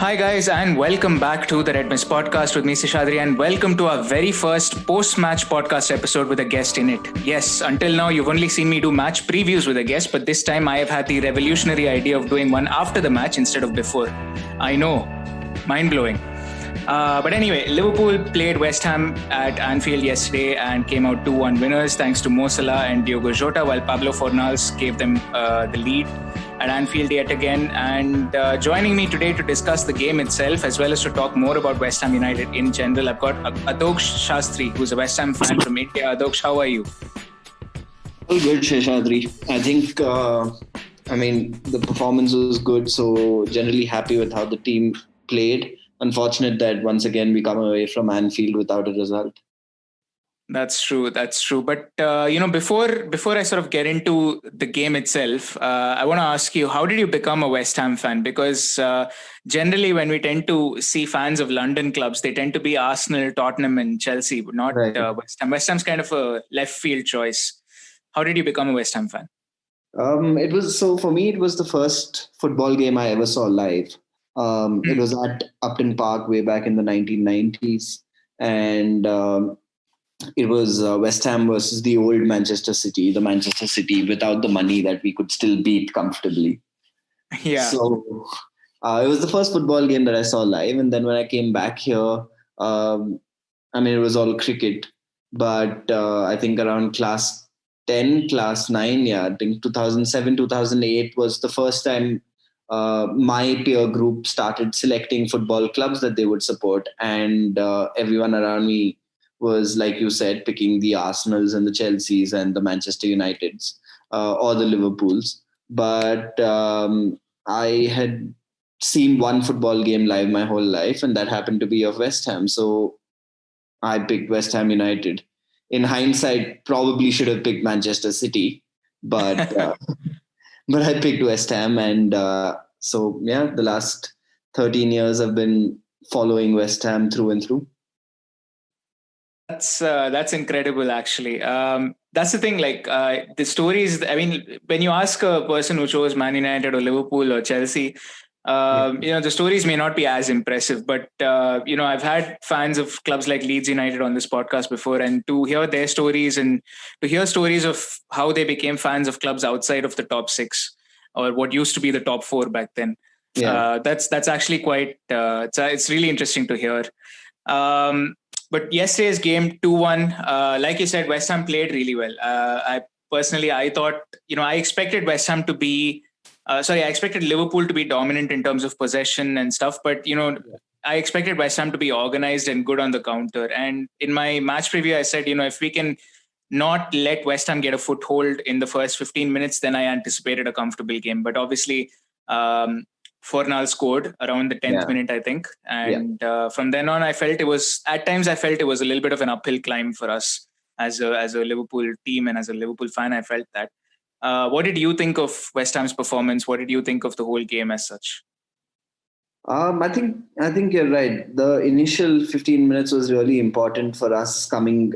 Hi guys, and welcome back to the Red Mist podcast with me, Seshadri, and welcome to our very first post-match podcast episode with a guest in it. Yes, until now you've only seen me do match previews with a guest, but this time I have had the revolutionary idea of doing one after the match instead of before. I know, mind-blowing. But anyway, Liverpool played West Ham at Anfield yesterday and came out 2-1 winners thanks to Mo Salah and Diogo Jota, while Pablo Fornals gave them the lead at Anfield yet again. And joining me today to discuss the game itself, as well as to talk more about West Ham United in general, I've got Adoksh Shastry, who's a West Ham fan from India. Adoksh, how are you? All good, Sheshadri. I think, the performance was good, so generally happy with how the team played. Unfortunate that once again we come away from Anfield without a result. That's true. But before I sort of get into the game itself, I want to ask you, how did you become a West Ham fan? Because generally, when we tend to see fans of London clubs, they tend to be Arsenal, Tottenham, and Chelsea, but not West Ham. West Ham's kind of a left field choice. How did you become a West Ham fan? For me, it was the first football game I ever saw live. It was at Upton Park way back in the 1990s, and it was West Ham versus the old Manchester City, the Manchester City without the money that we could still beat comfortably. Yeah. So it was the first football game that I saw live, and then when I came back here, it was all cricket. But I think around class 10, class 9, I think 2007, 2008 was the first time my peer group started selecting football clubs that they would support, and everyone around me was, like you said, picking the Arsenals and the Chelseas and the Manchester Uniteds or the Liverpools. But I had seen one football game live my whole life, and that happened to be of West Ham. So I picked West Ham United. In hindsight, probably should have picked Manchester City, but but I picked West Ham, and the last 13 years I've been following West Ham through and through. That's incredible, actually. That's the thing. Like the stories. I mean, when you ask a person who chose Man United or Liverpool or Chelsea, the stories may not be as impressive. But I've had fans of clubs like Leeds United on this podcast before, and to hear their stories and to hear stories of how they became fans of clubs outside of the top six or what used to be the top four back then. That's actually quite. It's really interesting to hear. But yesterday's game 2-1, like you said, West Ham played really well. I thought, I expected West Ham to be, I expected Liverpool to be dominant in terms of possession and stuff. But, I expected West Ham to be organized and good on the counter. And in my match preview, I said, if we can not let West Ham get a foothold in the first 15 minutes, then I anticipated a comfortable game. But obviously, Fornal scored around the 10th minute, I think. And from then on, I felt it was a little bit of an uphill climb for us as a Liverpool team and as a Liverpool fan. I felt that. What did you think of West Ham's performance? What did you think of the whole game as such? I think you're right. The initial 15 minutes was really important for us coming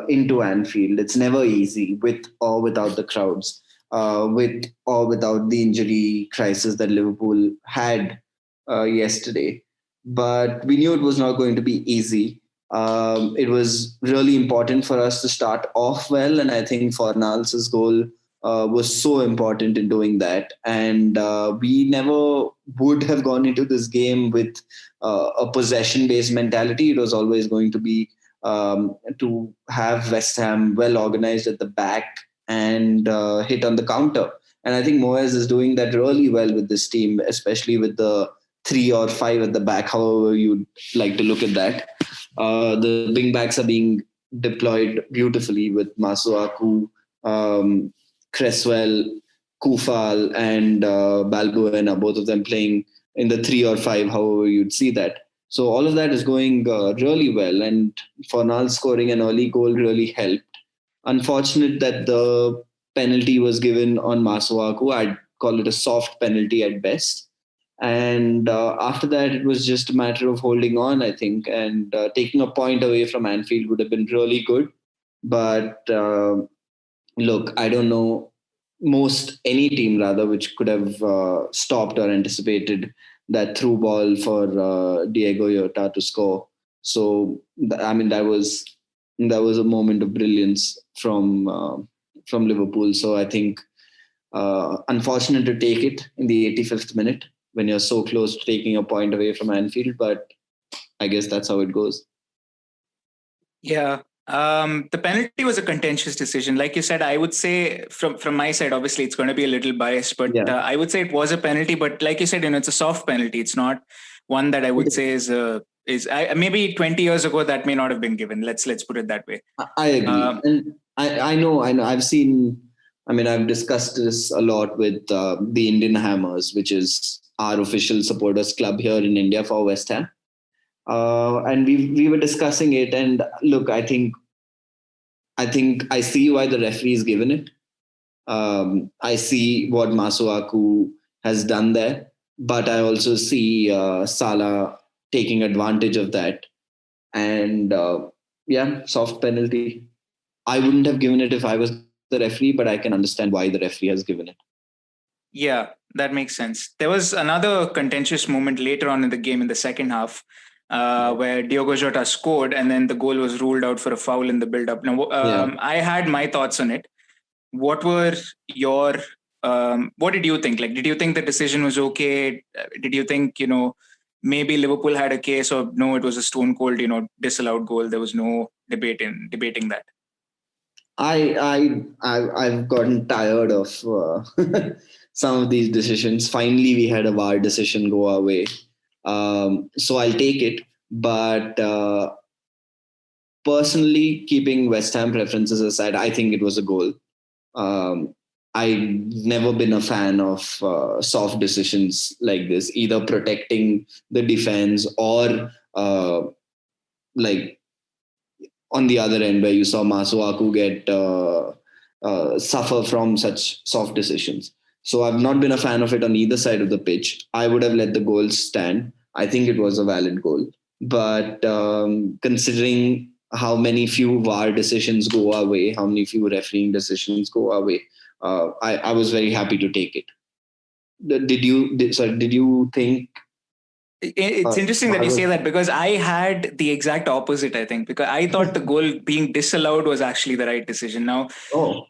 into Anfield. It's never easy with or without the crowds. With or without the injury crisis that Liverpool had yesterday. But we knew it was not going to be easy. It was really important for us to start off well, and I think Fornals' goal was so important in doing that. And we never would have gone into this game with a possession-based mentality. It was always going to be to have West Ham well organized at the back and hit on the counter. And I think Moyes is doing that really well with this team, especially with the 3 or 5 at the back, however you'd like to look at that. The wing backs are being deployed beautifully with Masuaku, Cresswell, Kufal and Balbuena, both of them playing in the 3 or 5, however you'd see that. So all of that is going really well. And Fornal scoring an early goal really helped. Unfortunate that the penalty was given on Masuaku. I'd call it a soft penalty at best. And after that, it was just a matter of holding on, I think. And taking a point away from Anfield would have been really good. But look, I don't know any team rather, which could have stopped or anticipated that through ball for Diego Jota to score. So that was a moment of brilliance from Liverpool. So I think unfortunate to take it in the 85th minute when you're so close to taking a point away from Anfield, but I guess that's how it goes. Yeah. The penalty was a contentious decision. Like you said, I would say from my side, obviously it's going to be a little biased, but I would say it was a penalty. But like you said, it's a soft penalty. It's not one that I would say is maybe 20 years ago that may not have been given. Let's put it that way. I agree, and I know. I've seen. I've discussed this a lot with the Indian Hammers, which is our official supporters club here in India for West Ham. And we were discussing it, and look, I think I see why the referee is given it. I see what Masuaku has done there, but I also see Salah taking advantage of that, and soft penalty. I wouldn't have given it if I was the referee, but I can understand why the referee has given it. Yeah, that makes sense. There was another contentious moment later on in the game in the second half where Diogo Jota scored and then the goal was ruled out for a foul in the build-up. Now, I had my thoughts on it. What were your what did you think? Like, did you think the decision was okay? Did you think, maybe Liverpool had a case, or no, it was a stone cold, disallowed goal? There was no debating that. I've gotten tired of some of these decisions. Finally, we had a VAR decision go our way, so I'll take it. But personally, keeping West Ham preferences aside, I think it was a goal. I've never been a fan of soft decisions like this, either protecting the defense or like on the other end where you saw Masuaku get suffer from such soft decisions. So I've not been a fan of it on either side of the pitch. I would have let the goal stand. I think it was a valid goal. But considering how many few VAR decisions go our way, how many few refereeing decisions go our way, I was very happy to take it. Did you think? It's interesting that you say that, because I had the exact opposite, I think, because I thought the goal being disallowed was actually the right decision. Now,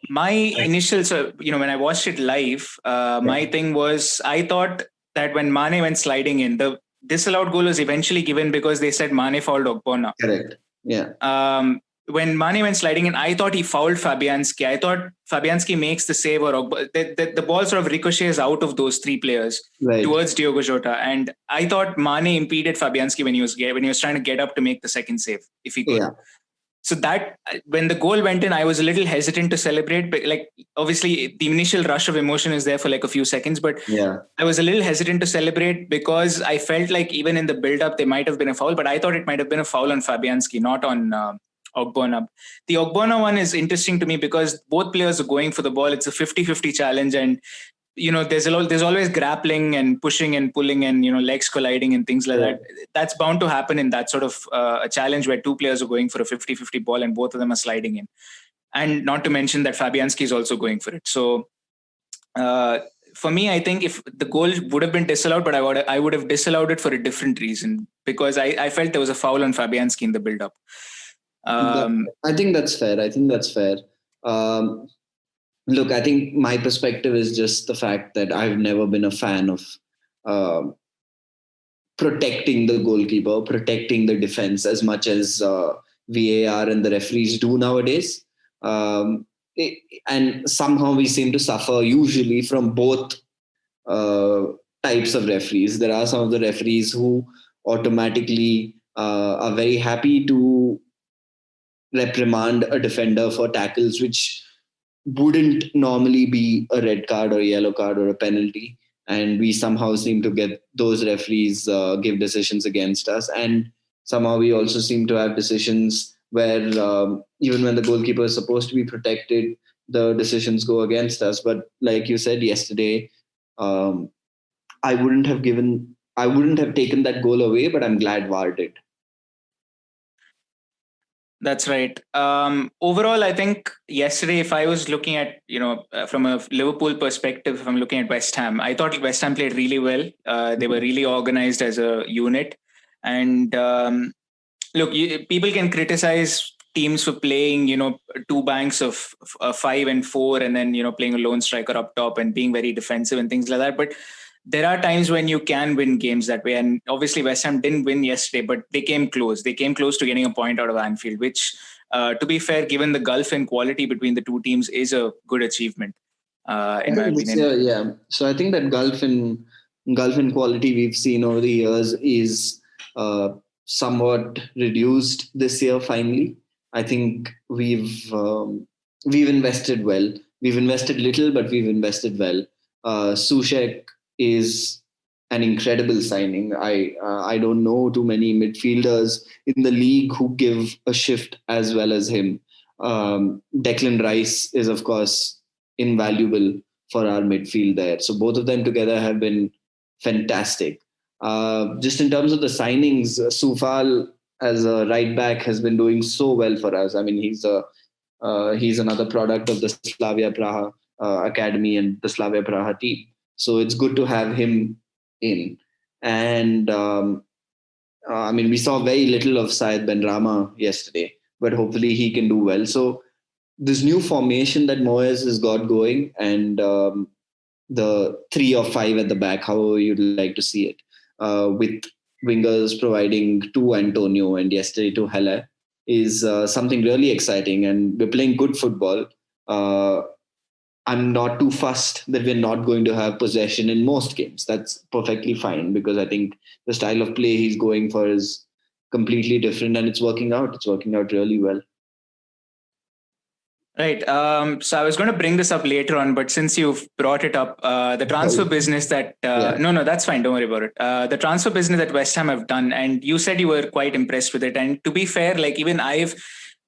my initial, when I watched it live, my thing was, I thought that when Mane went sliding in, the disallowed goal was eventually given because they said Mane fouled Ogbonna. Correct. Yeah. When Mane went sliding in, I thought he fouled Fabianski. I thought Fabianski makes the save, or the ball sort of ricochets out of those three players towards Diogo Jota. And I thought Mane impeded Fabianski when he was trying to get up to make the second save, if he could. Yeah. So that when the goal went in, I was a little hesitant to celebrate. But like, obviously, the initial rush of emotion is there for like a few seconds. But I was a little hesitant to celebrate because I felt like even in the build-up, there might have been a foul. But I thought it might have been a foul on Fabianski, not on Ogbonna. The Ogbonna one is interesting to me because both players are going for the ball. It's a 50-50 challenge, and there's always grappling and pushing and pulling and legs colliding and things like that. That's bound to happen in that sort of a challenge where two players are going for a 50-50 ball and both of them are sliding in. And not to mention that Fabianski is also going for it. So for me, I think if the goal would have been disallowed, but I would have disallowed it for a different reason, because I felt there was a foul on Fabianski in the build-up. I think that's fair. Look, I think my perspective is just the fact that I've never been a fan of protecting the goalkeeper, protecting the defense as much as VAR and the referees do nowadays. And somehow we seem to suffer usually from both types of referees. There are some of the referees who automatically are very happy to reprimand a defender for tackles which wouldn't normally be a red card or a yellow card or a penalty, and we somehow seem to get those referees give decisions against us. And somehow we also seem to have decisions where even when the goalkeeper is supposed to be protected, the decisions go against us. But like you said yesterday, I wouldn't have taken that goal away, but I'm glad VAR did. That's right. Overall, I think yesterday, if I was looking at, from a Liverpool perspective, if I'm looking at West Ham, I thought West Ham played really well. They were really organized as a unit. And look, people can criticize teams for playing, two banks of 5 and 4, and then, playing a lone striker up top and being very defensive and things like that. But there are times when you can win games that way. And obviously, West Ham didn't win yesterday, but they came close. They came close to getting a point out of Anfield, which, to be fair, given the gulf in quality between the two teams, is a good achievement, in my opinion. Yeah. So I think that gulf in quality we've seen over the years is somewhat reduced this year. Finally, I think we've invested well. We've invested little, but we've invested well. Sushek is an incredible signing. I don't know too many midfielders in the league who give a shift as well as him. Declan Rice is, of course, invaluable for our midfield there. So both of them together have been fantastic. Just in terms of the signings, Soufal as a right back has been doing so well for us. I mean, he's another product of the Slavia Praha academy and the Slavia Praha team. So it's good to have him in. And I mean, we saw very little of Syed Benrahma yesterday, but hopefully he can do well. So this new formation that Moyes has got going, and the 3 or 5 at the back, however you'd like to see it, with wingers providing to Antonio and yesterday to Haller, is something really exciting. And we're playing good football. I'm not too fussed that we're not going to have possession in most games. That's perfectly fine, because I think the style of play he's going for is completely different, and it's working out. It's working out really well. Right. So I was going to bring this up later on, but since you've brought it up, the transfer business that no, that's fine. Don't worry about it. The transfer business that West Ham have done, and you said you were quite impressed with it. And to be fair, like even I've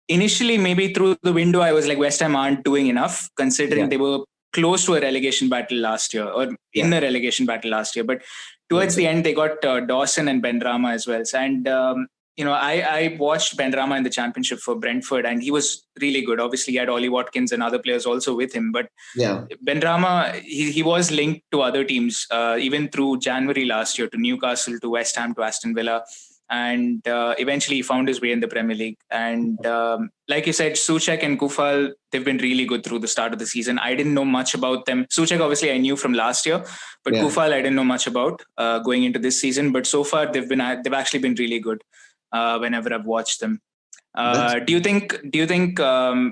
initially, maybe through the window, I was like, West Ham aren't doing enough, considering they were close to a relegation battle last year, or in a relegation battle last year. But towards the end, they got Dawson and Benrahma as well. And I watched Benrahma in the championship for Brentford, and he was really good. Obviously, he had Ollie Watkins and other players also with him. But Benrahma, he was linked to other teams, even through January last year, to Newcastle, to West Ham, to Aston Villa. And eventually he found his way in the Premier League. And like you said, Souček and Koufal, they've been really good through the start of the season. I didn't know much about them. Souček, obviously, I knew from last year, but Koufal, I didn't know much about going into this season. But so far, they've actually been really good whenever I've watched them. Do you think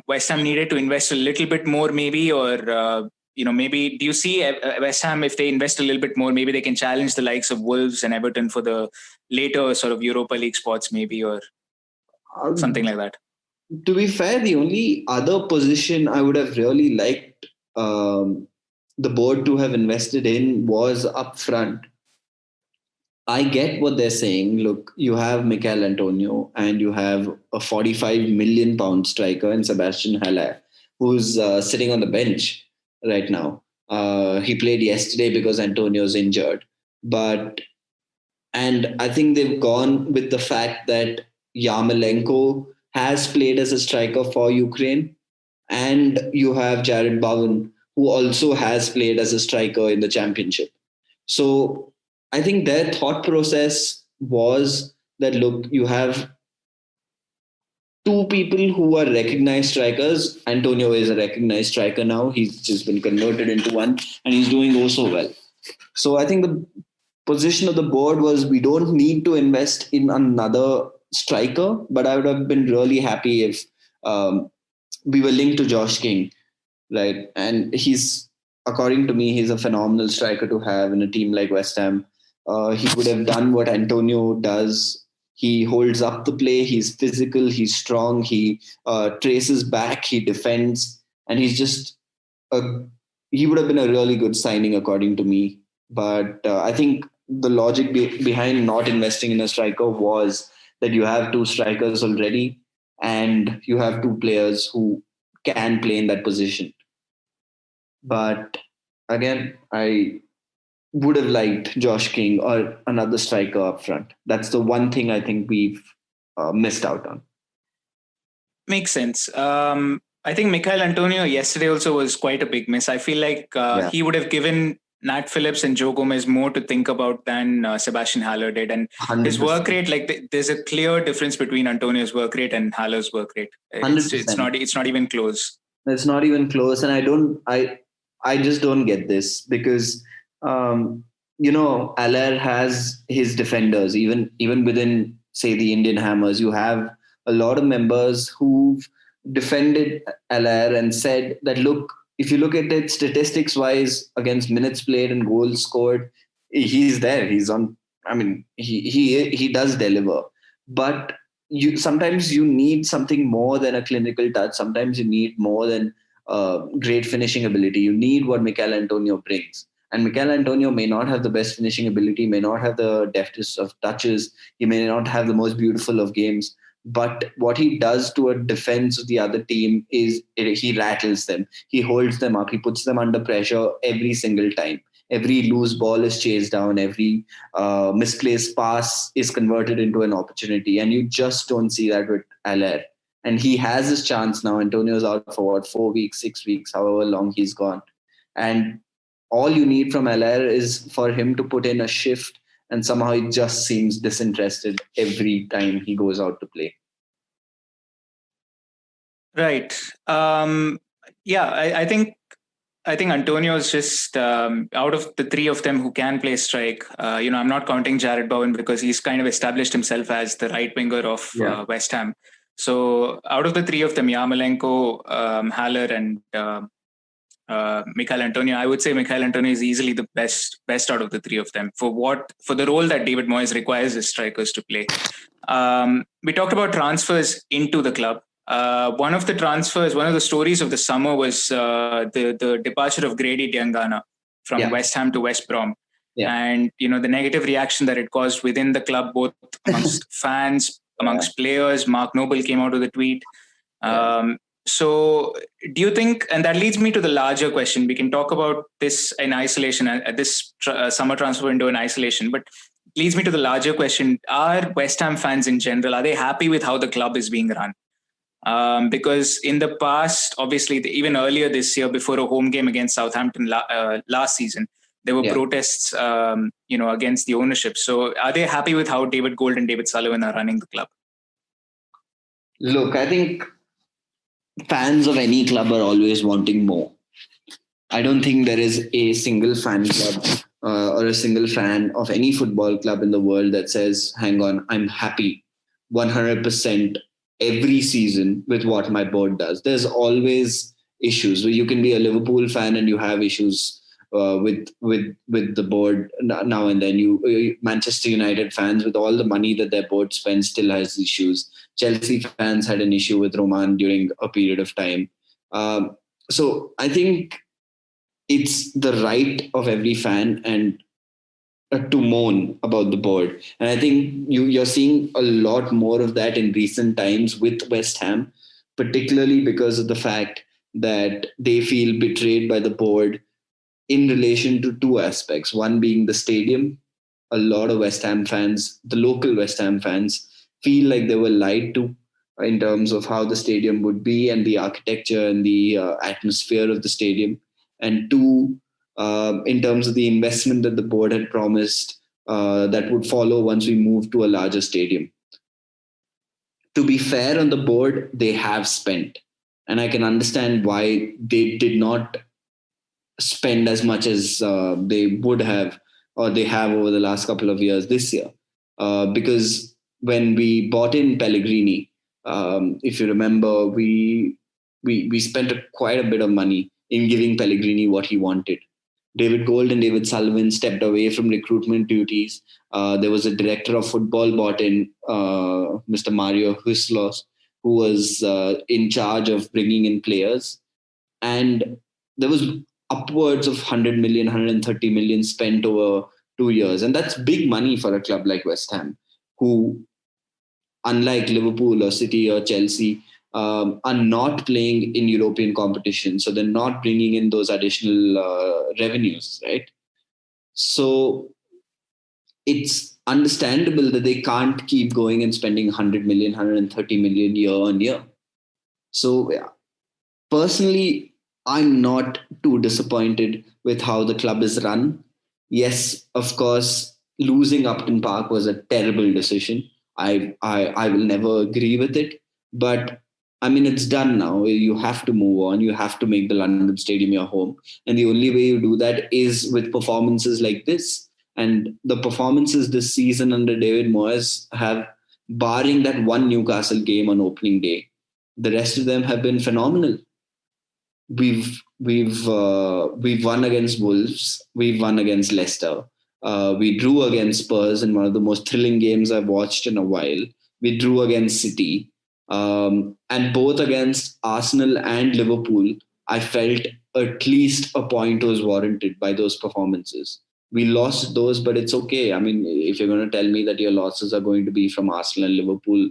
West Ham needed to invest a little bit more, maybe, or maybe do you see West Ham, if they invest a little bit more, maybe they can challenge the likes of Wolves and Everton for the later sort of Europa League spots, maybe, or something like that? To be fair, the only other position I would have really liked the board to have invested in was up front. I get what they're saying. Look, you have Mikel Antonio and you have a 45 million pound striker in Sebastian Haller, who's sitting on the bench right now. He played yesterday because Antonio's injured. And I think they've gone with the fact that Yarmolenko has played as a striker for Ukraine, and you have Jared Bowen, who also has played as a striker in the championship. So I think their thought process was that, look, you have 2 people who are recognized strikers. Antonio is a recognized striker now. He's just been converted into one, and he's doing also well. So I think the position of the board was, we don't need to invest in another striker, but I would have been really happy if we were linked to Josh King, right? And according to me, he's a phenomenal striker to have in a team like West Ham. He would have done what Antonio does. He holds up the play. He's physical. He's strong. He traces back. He defends. And he would have been a really good signing, according to me. But I think the logic behind not investing in a striker was that you have 2 strikers already, and you have 2 players who can play in that position. But again, I would have liked Josh King or another striker up front. That's the one thing I think we've missed out on. Makes sense. I think Michael Antonio yesterday also was quite a big miss. I feel like he would have given Nat Phillips and Joe Gomez more to think about than Sebastian Haller did. And his 100%. work rate, like there's a clear difference between Antonio's work rate and Haller's work rate. It's 100%. it's not even close. It's not even close, and I just don't get this because Allaire has his defenders. Even within, say, the Indian Hammers, you have a lot of members who've defended Allaire and said that, look, if you look at it statistics wise against minutes played and goals scored, he's there. He's on. I mean, he does deliver, but sometimes you need something more than a clinical touch. Sometimes you need more than great finishing ability. You need what Michael Antonio brings. And Michael Antonio may not have the best finishing ability, may not have the deftest of touches, he may not have the most beautiful of games. But what he does to a defense of the other team is he rattles them. He holds them up. He puts them under pressure every single time. Every loose ball is chased down. Every misplaced pass is converted into an opportunity. And you just don't see that with Allaire. And he has his chance now. Antonio's out for what, 4 weeks, 6 weeks, however long he's gone. And all you need from Allaire is for him to put in a shift, and somehow he just seems disinterested every time he goes out to play. Right. I think Antonio is just out of the three of them who can play strike. I'm not counting Jared Bowen because he's kind of established himself as the right winger of West Ham. So out of the three of them, Yarmolenko, Haller, and Michael Antonio, I would say Michael Antonio is easily the best out of the three of them for the role that David Moyes requires his strikers to play. We talked about transfers into the club. One of the stories of the summer was the departure of Grady Diangana from West Ham to West Brom. Yeah. And, the negative reaction that it caused within the club, both amongst fans, amongst players. Mark Noble came out with a tweet. So do you think, and that leads me to the larger question, we can talk about this in isolation, this summer transfer window in isolation, but it leads me to the larger question. Are West Ham fans in general, are they happy with how the club is being run? Because in the past, obviously, even earlier this year, before a home game against Southampton last season, there were protests, against the ownership. So are they happy with how David Gold and David Sullivan are running the club? Look, I think fans of any club are always wanting more. I don't think there is a single fan club or a single fan of any football club in the world that says, hang on, I'm happy 100% every season with what my board does. There's always issues. You can be a Liverpool fan and you have issues with the board now and then. Manchester United fans, with all the money that their board spends, still has issues. Chelsea fans had an issue with Roman during a period of time. So I think it's the right of every fan and to moan about the board. And I think you're seeing a lot more of that in recent times with West Ham, particularly because of the fact that they feel betrayed by the board in relation to two aspects. One being the stadium. A lot of West Ham fans, the local West Ham fans, feel like they were lied to in terms of how the stadium would be and the architecture and the atmosphere of the stadium. And two, in terms of the investment that the board had promised that would follow once we move to a larger stadium. To be fair on the board, they have spent. And I can understand why they did not spend as much as they would have or they have over the last couple of years this year. Because when we bought in Pellegrini, if you remember, we spent quite a bit of money in giving Pellegrini what he wanted. David Gold and David Sullivan stepped away from recruitment duties. There was a director of football bought in, Mr. Mario Huislos, who was in charge of bringing in players. And there was upwards of 100 million, 130 million spent over 2 years. And that's big money for a club like West Ham, who, unlike Liverpool or City or Chelsea, are not playing in European competition. So they're not bringing in those additional revenues, right? So it's understandable that they can't keep going and spending 100 million, 130 million year on year. So personally, I'm not too disappointed with how the club is run. Yes, of course, losing Upton Park was a terrible decision. I will never agree with it. But I mean, it's done now. You have to move on. You have to make the London Stadium your home. And the only way you do that is with performances like this. And the performances this season under David Moyes have, barring that one Newcastle game on opening day, the rest of them have been phenomenal. We've won against Wolves. We've won against Leicester. We drew against Spurs in one of the most thrilling games I've watched in a while. We drew against City, and both against Arsenal and Liverpool. I felt at least a point was warranted by those performances. We lost those, but it's okay. I mean, if you're going to tell me that your losses are going to be from Arsenal and Liverpool,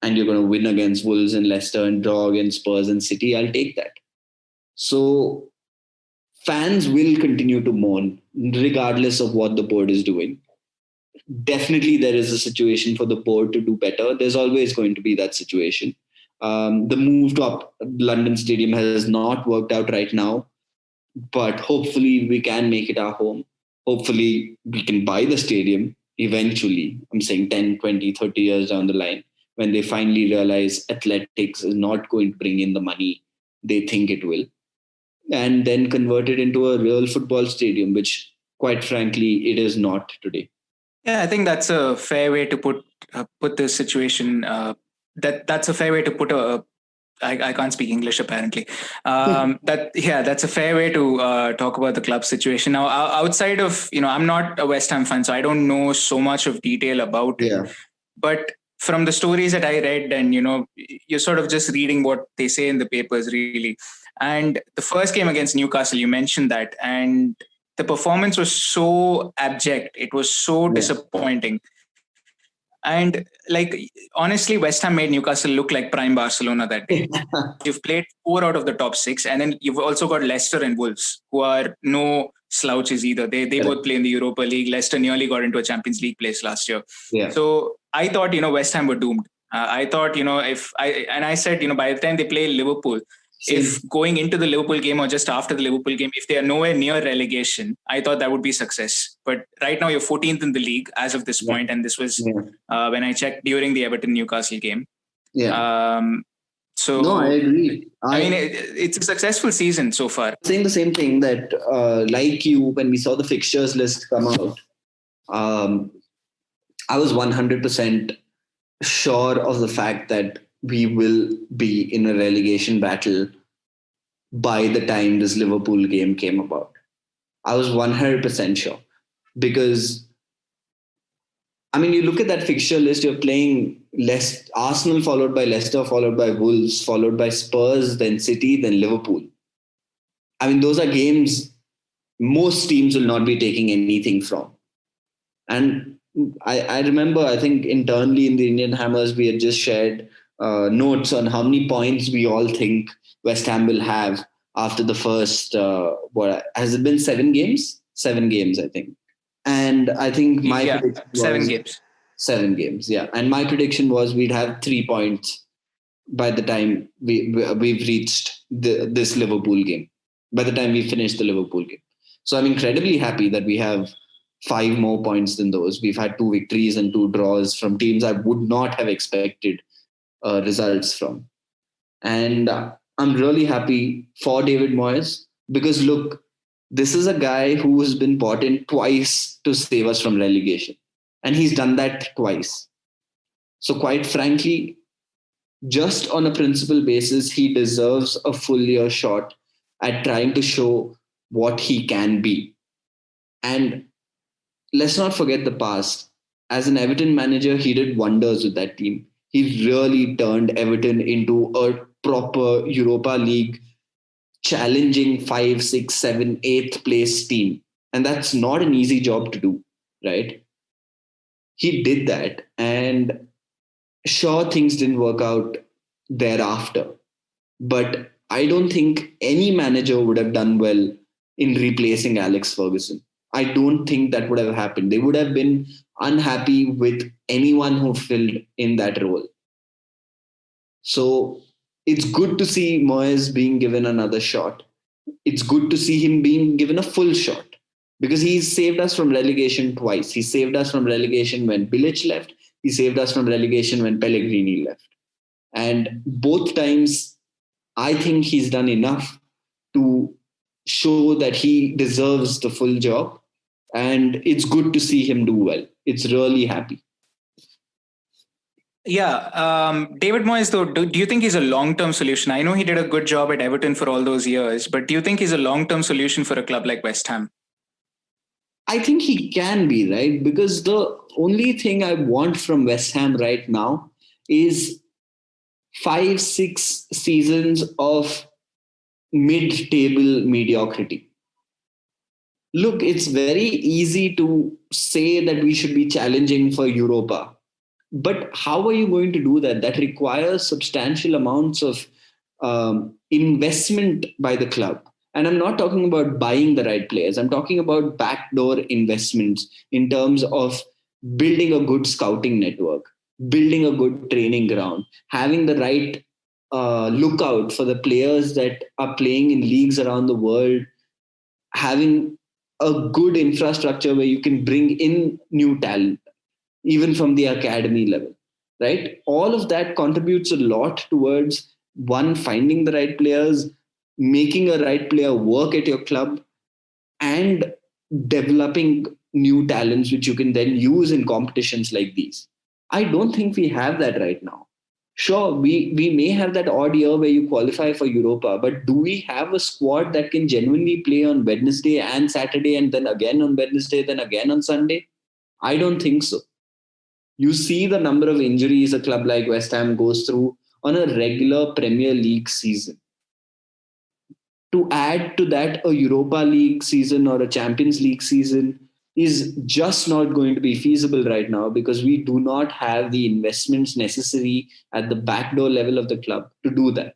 and you're going to win against Wolves and Leicester and draw against Spurs and City, I'll take that. So fans will continue to mourn regardless of what the board is doing. Definitely, there is a situation for the board to do better. There's always going to be that situation. The move to London Stadium has not worked out right now, but hopefully we can make it our home. Hopefully we can buy the stadium eventually. I'm saying 10, 20, 30 years down the line, when they finally realize athletics is not going to bring in the money they think it will, and then convert it into a real football stadium, which, quite frankly, it is not today. Yeah, I think that's a fair way to put this situation. That's a fair way to put a. I can't speak English apparently. That's a fair way to talk about the club situation. Now, outside of, I'm not a West Ham fan, so I don't know so much of detail about it. But from the stories that I read, and you're sort of just reading what they say in the papers, really. And the first game against Newcastle, you mentioned that, and the performance was so abject. It was so disappointing. And honestly, West Ham made Newcastle look like prime Barcelona that day. You've played 4 out of the top 6, and then you've also got Leicester and Wolves, who are no slouches either. They both play in the Europa League. Leicester nearly got into a Champions League place last year. Yeah. So I thought, West Ham were doomed. I thought, I said, by the time they play Liverpool, if going into the Liverpool game or just after the Liverpool game, if they are nowhere near relegation, I thought that would be success. But right now you're 14th in the league as of this point, and this was when I checked during the Everton Newcastle game. Yeah. So no, I agree. I mean, it's a successful season so far. Saying the same thing that, like you, when we saw the fixtures list come out, I was 100% sure of the fact that we will be in a relegation battle by the time this Liverpool game came about. I was 100% sure, because I mean, you look at that fixture list, you're playing Arsenal followed by Leicester, followed by Wolves, followed by Spurs, then City, then Liverpool. I mean, those are games most teams will not be taking anything from. And I remember, I think internally in the Indian Hammers, we had just shared notes on how many points we all think West Ham will have after the first, what has it been, 7 games? 7 games, I think. And I think my prediction was 7 games. 7 games, yeah. And my prediction was we'd have 3 points by the time we've reached this Liverpool game, by the time we finish the Liverpool game. So I'm incredibly happy that we have 5 more points than those. We've had 2 victories and 2 draws from teams I would not have expected results from. And I'm really happy for David Moyes, because look, this is a guy who has been brought in twice to save us from relegation. And he's done that twice. So quite frankly, just on a principle basis, he deserves a full year shot at trying to show what he can be. And let's not forget the past. As an Everton manager, he did wonders with that team. He really turned Everton into a proper Europa League challenging 5, 6, 7, 8th place team. And that's not an easy job to do, right? He did that. And sure, things didn't work out thereafter. But I don't think any manager would have done well in replacing Alex Ferguson. I don't think that would have happened. They would have been unhappy with anyone who filled in that role. So it's good to see Moyes being given another shot. It's good to see him being given a full shot because he's saved us from relegation twice. He saved us from relegation when Bilic left. He saved us from relegation when Pellegrini left. And both times, I think he's done enough to show that he deserves the full job. And it's good to see him do well. It's really happy. Yeah. David Moyes, though, do you think he's a long-term solution? I know he did a good job at Everton for all those years, but do you think he's a long-term solution for a club like West Ham? I think he can be, right? Because the only thing I want from West Ham right now is 5-6 seasons of mid-table mediocrity. Look, it's very easy to say that we should be challenging for Europa. But how are you going to do that? That requires substantial amounts of investment by the club. And I'm not talking about buying the right players. I'm talking about backdoor investments in terms of building a good scouting network, building a good training ground, having the right lookout for the players that are playing in leagues around the world, having a good infrastructure where you can bring in new talent, even from the academy level, right? All of that contributes a lot towards one, finding the right players, making a right player work at your club, and developing new talents which you can then use in competitions like these. I don't think we have that right now. Sure, we may have that odd year where you qualify for Europa, but do we have a squad that can genuinely play on Wednesday and Saturday and then again on Wednesday, then again on Sunday? I don't think so. You see the number of injuries a club like West Ham goes through on a regular Premier League season. To add to that a Europa League season or a Champions League season is just not going to be feasible right now because we do not have the investments necessary at the backdoor level of the club to do that.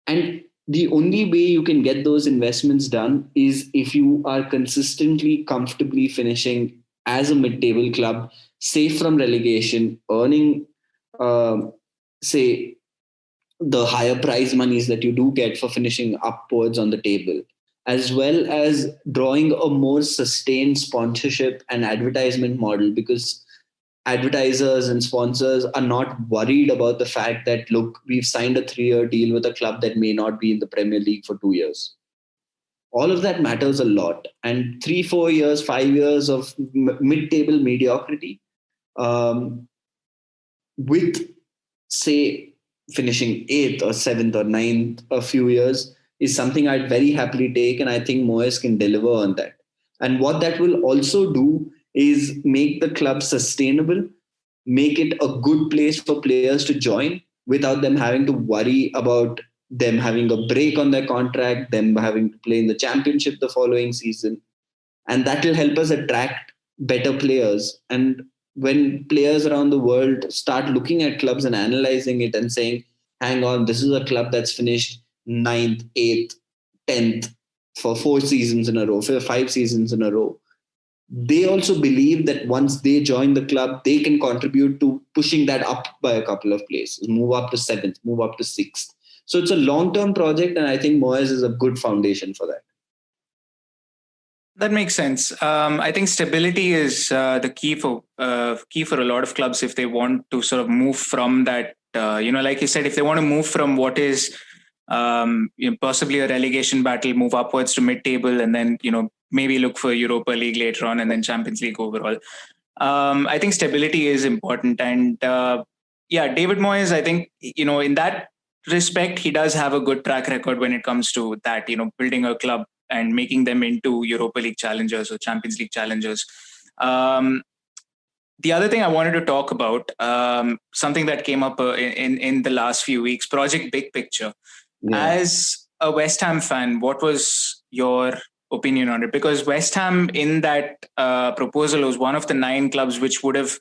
And the only way you can get those investments done is if you are consistently, comfortably finishing as a mid-table club, safe from relegation, earning, say, the higher prize monies that you do get for finishing upwards on the table, as well as drawing a more sustained sponsorship and advertisement model because advertisers and sponsors are not worried about the fact that, look, we've signed a 3-year deal with a club that may not be in the Premier League for 2 years. All of that matters a lot. And 3-4 years, 5 years of mid-table mediocrity with, say, finishing 8th or 7th or 9th a few years is something I'd very happily take. And I think Moyes can deliver on that. And what that will also do is make the club sustainable, make it a good place for players to join without them having to worry about them having a break on their contract, them having to play in the championship the following season. And that will help us attract better players. And when players around the world start looking at clubs and analyzing it and saying, hang on, this is a club that's finished 9th, 8th, 10th for 4 seasons in a row, for 5 seasons in a row, they also believe that once they join the club, they can contribute to pushing that up by a couple of places, move up to 7th, move up to 6th. So it's a long-term project, and I think Moyes is a good foundation for that. That makes sense. I think stability is the key for a lot of clubs if they want to sort of move from that. Like you said, if they want to move from what is possibly a relegation battle, move upwards to mid-table, and then maybe look for Europa League later on, and then Champions League overall. I think stability is important, and David Moyes, I think in that respect, he does have a good track record when it comes to that. Building a club and making them into Europa League challengers or Champions League challengers. The other thing I wanted to talk about, something that came up in the last few weeks, Project Big Picture. Yeah. As a West Ham fan, what was your opinion on it? Because West Ham in that proposal was one of the 9 clubs which would have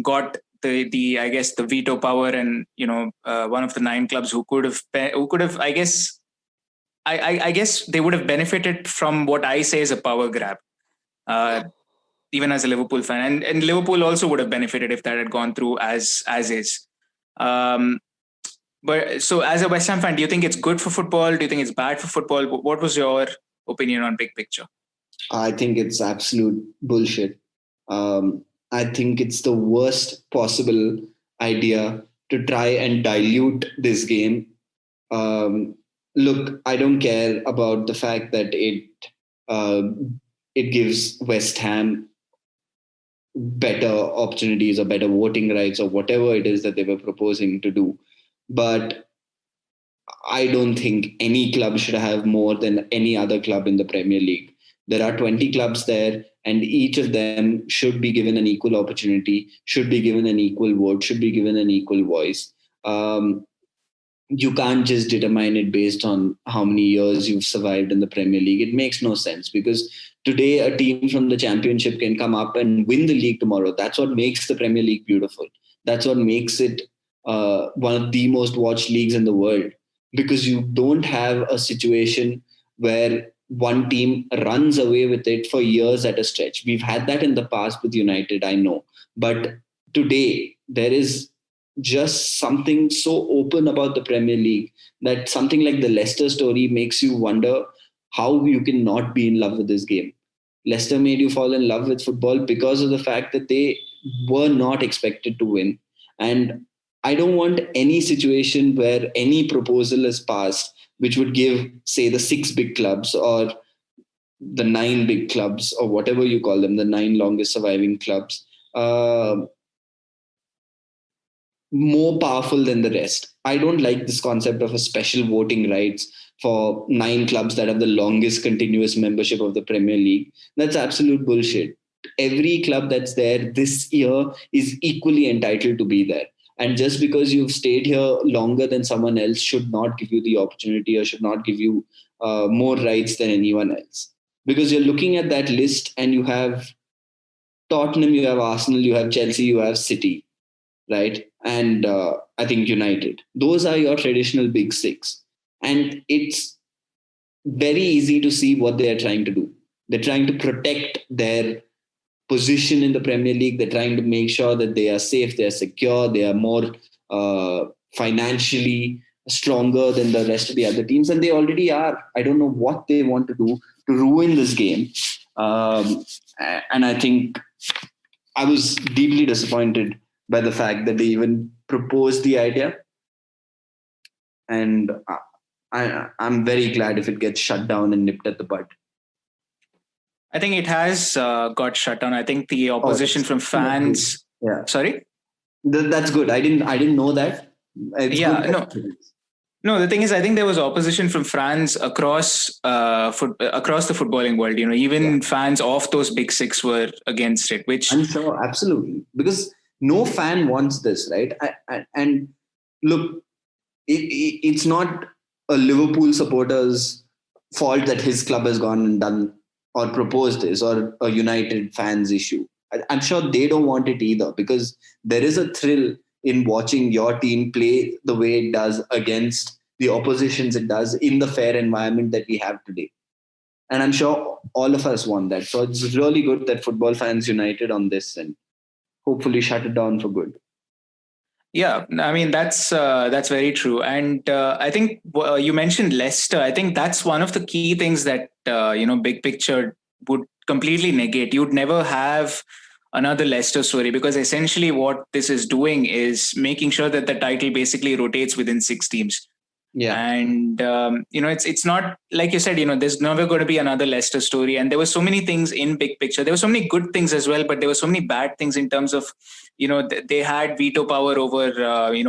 got the I guess the veto power, and one of the 9 clubs who could have I guess they would have benefited from what I say is a power grab, even as a Liverpool fan. And Liverpool also would have benefited if that had gone through as is. But so, as a West Ham fan, do you think it's good for football? Do you think it's bad for football? What was your opinion on big picture? I think it's absolute bullshit. I think it's the worst possible idea to try and dilute this game. Um, Look, I don't care about the fact that uh, it gives West Ham better opportunities or better voting rights or whatever it is that they were proposing to do. But I don't think any club should have more than any other club in the Premier League. There are 20 clubs there, and each of them should be given an equal opportunity, should be given an equal vote, should be given an equal voice. You can't just determine it based on how many years you've survived in the Premier League. It makes no sense because today a team from the Championship can come up and win the league tomorrow. That's what makes the Premier League beautiful. That's what makes it one of the most watched leagues in the world, because you don't have a situation where one team runs away with it for years at a stretch. We've had that in the past with United, I know. But today, there is just something so open about the Premier League that something like the Leicester story makes you wonder how you can not be in love with this game. Leicester made you fall in love with football because of the fact that they were not expected to win. And I don't want any situation where any proposal is passed which would give, say, the six big clubs or the nine big clubs or whatever you call them, the nine longest surviving clubs, more powerful than the rest. I don't like this concept of a special voting rights for nine clubs that have the longest continuous membership of the Premier League. That's absolute bullshit. Every club that's there this year is equally entitled to be there. And just because you've stayed here longer than someone else should not give you the opportunity or should not give you more rights than anyone else. Because you're looking at that list and you have Tottenham, you have Arsenal, you have Chelsea, you have City, right? And I think United. Those are your traditional big six. And it's very easy to see what they are trying to do. They're trying to protect their position in the Premier League. They're trying to make sure that they are safe, they are secure, they are more financially stronger than the rest of the other teams. And they already are. I don't know what they want to do to ruin this game. And I think I was deeply disappointed by the fact that they even proposed the idea. And I'm very glad if it gets shut down and nipped at the bud. I think it has got shut down. I think the opposition from fans. Yeah, sorry. That's good. I didn't know that. It's No, the thing is, I think there was opposition from fans across across the footballing world. Even fans of those big six were against it. Which I'm sure, absolutely, because no fan wants this, right? And look, it's not a Liverpool supporter's fault that his club has gone and done or proposed this, or a United fans issue. I'm sure they don't want it either, because there is a thrill in watching your team play the way it does against the oppositions it does in the fair environment that we have today. And I'm sure all of us want that. So it's really good that football fans united on this and hopefully shut it down for good. Yeah, I mean that's very true, and I think you mentioned Leicester. I think that's one of the key things that big picture would completely negate. You'd never have another Leicester story, because essentially what this is doing is making sure that the title basically rotates within six teams. Yeah. And it's not like you said, there's never going to be another Leicester story. And there were so many things in big picture. There were so many good things as well, but there were so many bad things in terms of, they had veto power over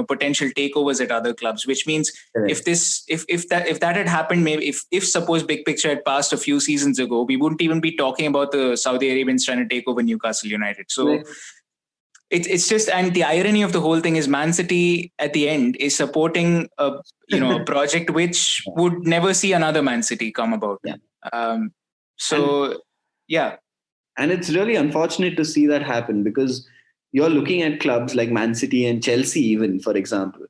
potential takeovers at other clubs, which means if that had happened, maybe if suppose big picture had passed a few seasons ago, we wouldn't even be talking about the Saudi Arabians trying to take over Newcastle United. So it's just, and the irony of the whole thing is Man City at the end is supporting a project which would never see another Man City come about. And it's really unfortunate to see that happen, because you're looking at clubs like Man City and Chelsea, even, for example,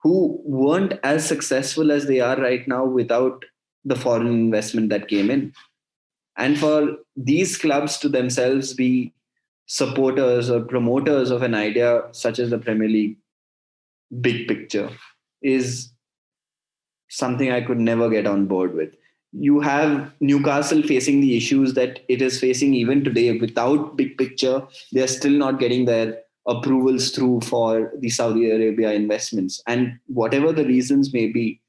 who weren't as successful as they are right now without the foreign investment that came in. And for these clubs to themselves be supporters or promoters of an idea such as the Premier League big picture is something I could never get on board with. You have Newcastle facing the issues that it is facing even today without big picture. They're still not getting their approvals through for the Saudi Arabia investments. And whatever the reasons may be,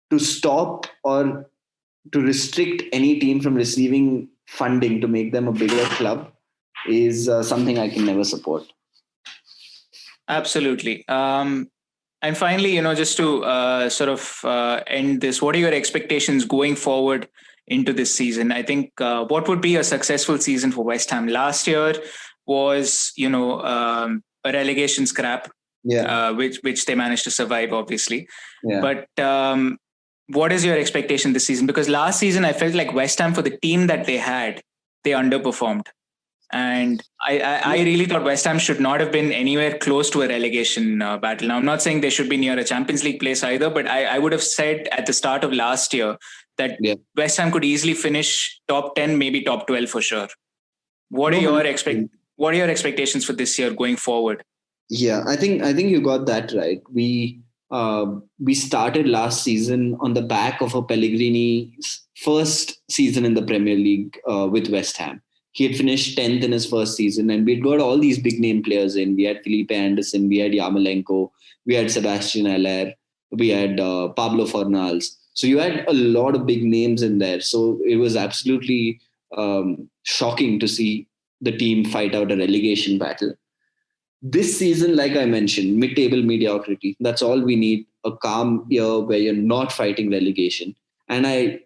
to stop or to restrict any team from receiving funding to make them a bigger club is something I can never support. Absolutely. And finally, just to end this, what are your expectations going forward into this season? I think what would be a successful season for West Ham? Last year was, a relegation scrap, which they managed to survive, obviously. Yeah. But what is your expectation this season? Because last season, I felt like West Ham, for the team that they had, they underperformed. And I really thought West Ham should not have been anywhere close to a relegation battle. Now, I'm not saying they should be near a Champions League place either, but I would have said at the start of last year that West Ham could easily finish top 10, maybe top 12 for sure. What are your expectations for this year going forward? Yeah, I think you got that right. We started last season on the back of a Pellegrini's first season in the Premier League with West Ham. He had finished 10th in his first season, and we'd got all these big name players in. We had Felipe Anderson, we had Yarmolenko, we had Sebastian Haller, we had Pablo Fornals. So you had a lot of big names in there. So it was absolutely shocking to see the team fight out a relegation battle. This season, like I mentioned, mid-table mediocrity. That's all we need. A calm year where you're not fighting relegation. And I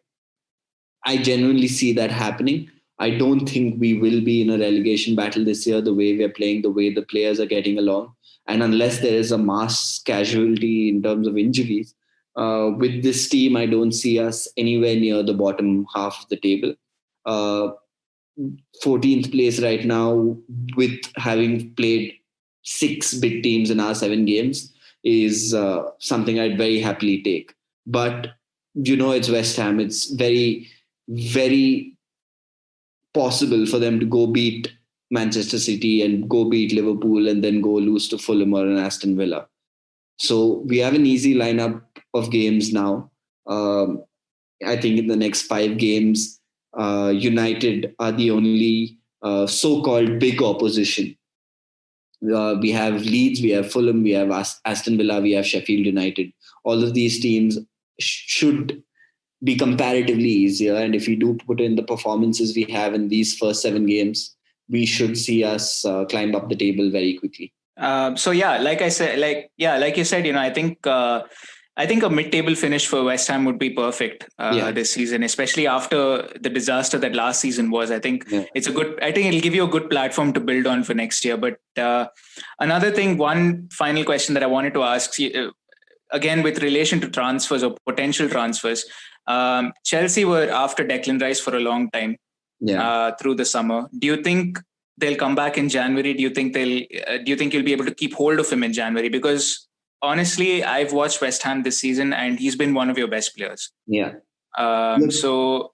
genuinely see that happening. I don't think we will be in a relegation battle this year, the way we're playing, the way the players are getting along. And unless there is a mass casualty in terms of injuries, with this team, I don't see us anywhere near the bottom half of the table. 14th place right now, with having played 6 big teams in our 7 games, is something I'd very happily take. But, it's West Ham. It's very, very possible for them to go beat Manchester City and go beat Liverpool and then go lose to Fulham or an Aston Villa. So we have an easy lineup of games now. I think in the next 5 games, United are the only so-called big opposition. We have Leeds, we have Fulham, we have Aston Villa, we have Sheffield United. All of these teams should be comparatively easier. And if we do put in the performances we have in these first 7 games, we should see us climb up the table very quickly. Like you said, I think a mid-table finish for West Ham would be perfect this season, especially after the disaster that last season was. I think it'll give you a good platform to build on for next year. But another thing, one final question that I wanted to ask you, again, with relation to transfers or potential transfers, Chelsea were after Declan Rice for a long time through the summer. Do you think they'll come back in January? Do you think you'll be able to keep hold of him in January? Because honestly, I've watched West Ham this season and he's been one of your best players. Yeah. Do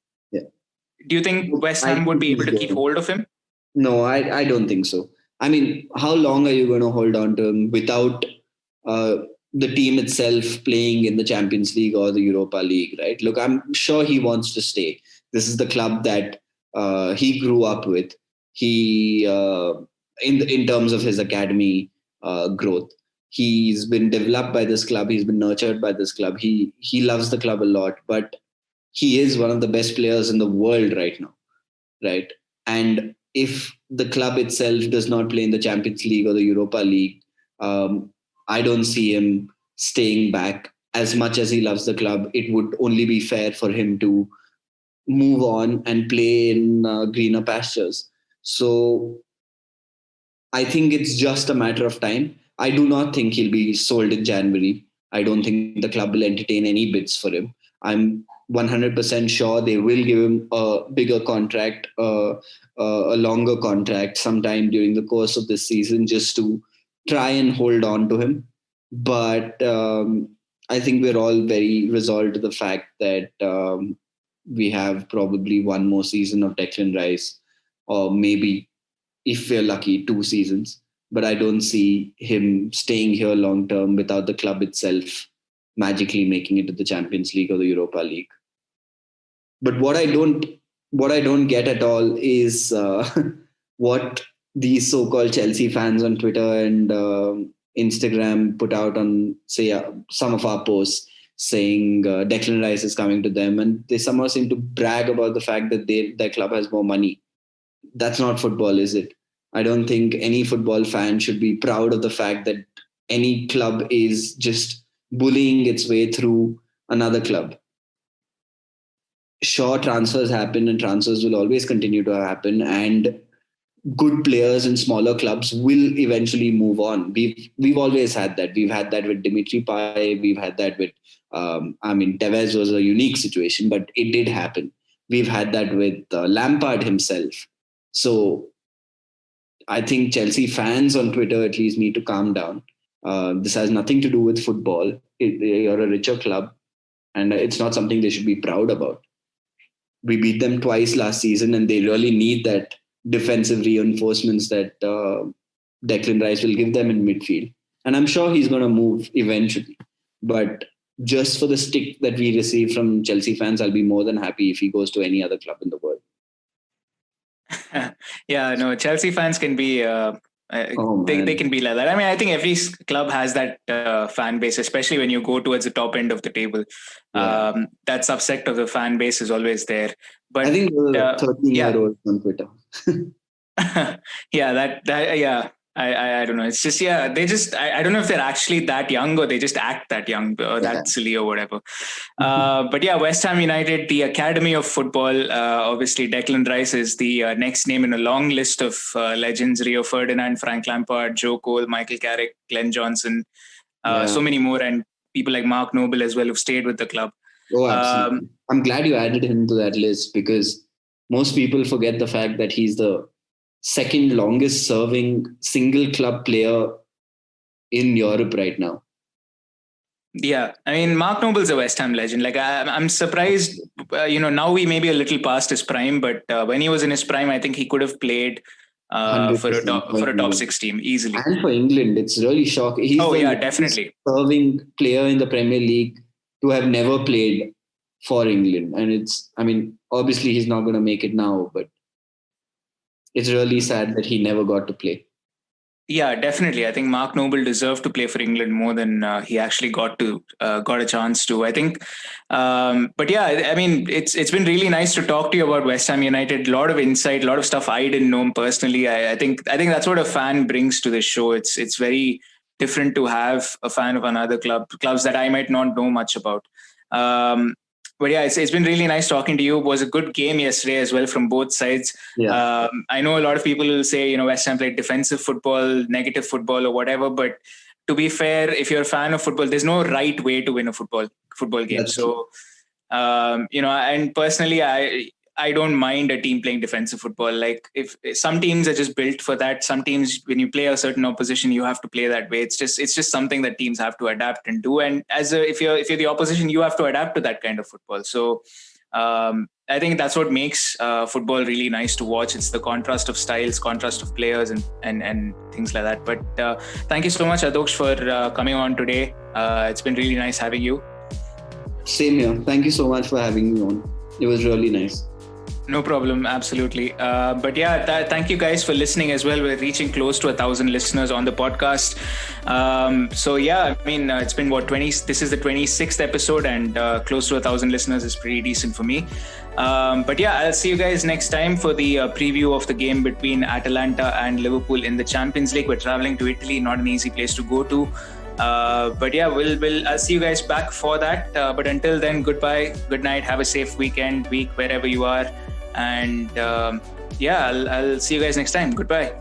you think West Ham would be able to keep hold of him? No, I don't think so. I mean, how long are you going to hold on to him without the team itself playing in the Champions League or the Europa League, right? Look, I'm sure he wants to stay. This is the club that he grew up with. He, in terms of his academy growth, he's been developed by this club. He's been nurtured by this club. He loves the club a lot, but he is one of the best players in the world right now, right? And if the club itself does not play in the Champions League or the Europa League, I don't see him staying back. As much as he loves the club, it would only be fair for him to move on and play in greener pastures. So I think it's just a matter of time. I do not think he'll be sold in January. I don't think the club will entertain any bids for him. I'm 100% sure they will give him a bigger contract, a longer contract sometime during the course of this season, just to try and hold on to him. But I think we're all very resolved to the fact that we have probably one more season of Declan Rice, or maybe, if we're lucky, 2 seasons. but I don't see him staying here long term without the club itself magically making it to the Champions League or the Europa League. But what I don't get at all is what these so-called Chelsea fans on Twitter and Instagram put out on, say, some of our posts saying Declan Rice is coming to them, and they somehow seem to brag about the fact that their club has more money. That's not football, is it? I don't think any football fan should be proud of the fact that any club is just bullying its way through another club. Sure, transfers happen and transfers will always continue to happen, and good players in smaller clubs will eventually move on. We've always had that. We've had that with Dimitri Payet. We've had that with Tevez was a unique situation, but it did happen. We've had that with Lampard himself. So I think Chelsea fans on Twitter at least need to calm down. This has nothing to do with football. You're a richer club, and it's not something they should be proud about. We beat them twice last season, and they really need that defensive reinforcements that Declan Rice will give them in midfield. And I'm sure he's going to move eventually. But just for the stick that we receive from Chelsea fans, I'll be more than happy if he goes to any other club in the world. Yeah, no, Chelsea fans can be... they can be like that. I mean, I think every club has that fan base, especially when you go towards the top end of the table. Yeah. That subsect of the fan base is always there. But I think the 13-year-old on Twitter. I don't know. It's just, they just, I don't know if they're actually that young or they just act that young or that silly or whatever. But yeah, West Ham United, the Academy of Football, obviously Declan Rice is the next name in a long list of legends: Rio Ferdinand, Frank Lampard, Joe Cole, Michael Carrick, Glenn Johnson, so many more, and people like Mark Noble as well who've stayed with the club. Oh, absolutely. I'm glad you added him to that list, because most people forget the fact that he's the second longest serving single club player in Europe right now. Yeah, I mean, Mark Noble's a West Ham legend. Like, I'm surprised, now we may be a little past his prime, but when he was in his prime, I think he could have played for a top 6 team easily. And for England, it's really shocking. He's definitely serving player in the Premier League to have never played for England. And obviously he's not going to make it now, but it's really sad that he never got to play. Yeah, definitely. I think Mark Noble deserved to play for England more than he actually got a chance to, I think. But yeah, I mean, it's been really nice to talk to you about West Ham United. A lot of insight, a lot of stuff I didn't know personally. I think that's what a fan brings to the show. It's very different to have a fan of another clubs that I might not know much about. But yeah, it's been really nice talking to you. It was a good game yesterday as well from both sides. Yeah. I know a lot of people will say, West Ham played defensive football, negative football or whatever. But to be fair, if you're a fan of football, there's no right way to win a football game. That's so, and personally, I don't mind a team playing defensive football. Like, if some teams are just built for that. Some teams, when you play a certain opposition, you have to play that way. It's just something that teams have to adapt and do. And if you're the opposition, you have to adapt to that kind of football. So I think that's what makes football really nice to watch. It's the contrast of styles, contrast of players, and things like that. But thank you so much, Adoksh, for coming on today. It's been really nice having you. Same here. Thank you so much for having me on. It was really nice. No problem. Absolutely. But yeah, thank you guys for listening as well. We're reaching close to 1,000 listeners on the podcast. So yeah, I mean, it's been this is the 26th episode, and close to 1,000 listeners is pretty decent for me. But yeah, I'll see you guys next time for the preview of the game between Atalanta and Liverpool in the Champions League. We're traveling to Italy, not an easy place to go to. But yeah, I'll see you guys back for that. But until then, goodbye, good night, have a safe week, wherever you are. And I'll see you guys next time. Goodbye.